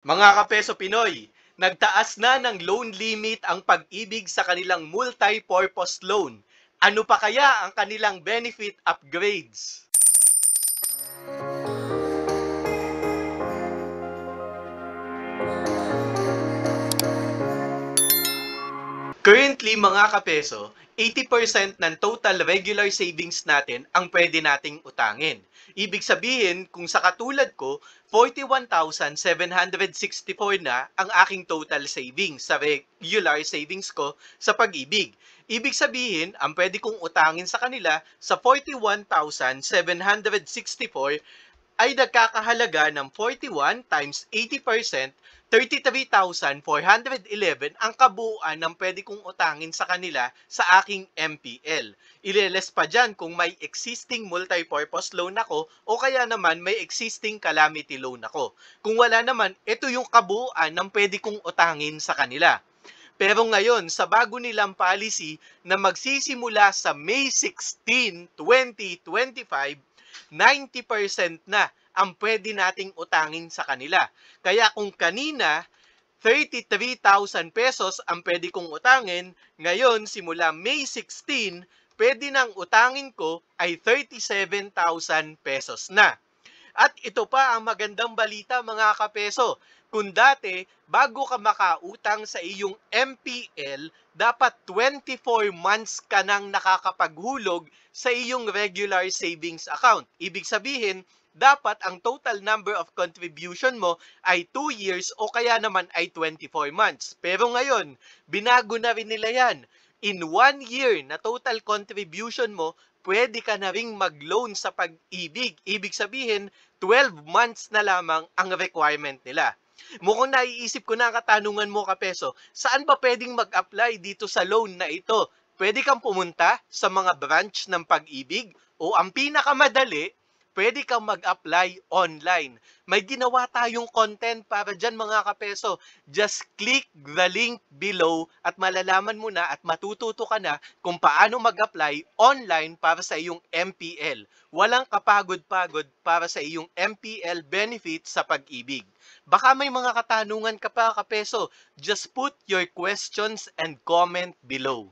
Mga kapeso Pinoy, nagtaas na ng loan limit ang Pag-ibig sa kanilang multi-purpose loan. Ano pa kaya ang kanilang benefit upgrades? Currently, mga kapeso, 80% ng total regular savings natin ang pwede nating utangin. Ibig sabihin, kung sa katulad ko, 41,764 na ang aking total savings sa regular savings ko sa Pag-ibig. Ibig sabihin, ang pwede kong utangin sa kanila sa 41,764 ay nagkakahalaga ng 41 times 80%, 33,411 ang kabuuan ng pwede kong utangin sa kanila sa aking MPL. Ileles pa dyan kung may existing multipurpose loan ako o kaya naman may existing calamity loan ako. Kung wala naman, ito yung kabuuan ng pwede kong utangin sa kanila. Pero ngayon, sa bago nilang policy na magsisimula sa May 16, 2025, 90% na ang pwede nating utangin sa kanila. Kaya kung kanina, 33,000 pesos ang pwede kong utangin, ngayon simula May 16, pwede nang utangin ko ay 37,000 pesos na. At ito pa ang magandang balita mga kapeso. Kung dati, bago ka makautang sa iyong MPL, dapat 24 months ka nang nakakapaghulog sa iyong regular savings account. Ibig sabihin, dapat ang total number of contribution mo ay 2 years o kaya naman ay 24 months. Pero ngayon, binago na rin nila yan. In 1 year na total contribution mo, pwede ka na ring mag-loan sa Pag-ibig. Ibig sabihin, 12 months na lamang ang requirement nila. Mukhang naiisip ko na ang katanungan mo, kapeso, saan ba pwedeng mag-apply dito sa loan na ito? Pwede kang pumunta sa mga branch ng Pag-ibig o ang pinakamadali, pwede kang mag-apply online. May ginawa tayong content para dyan mga kapeso. Just click the link below at malalaman mo na at matututo ka na kung paano mag-apply online para sa iyong MPL. Walang kapagod-pagod para sa iyong MPL benefit sa Pag-ibig. Baka may mga katanungan ka pa, kapeso. Just put your questions and comment below.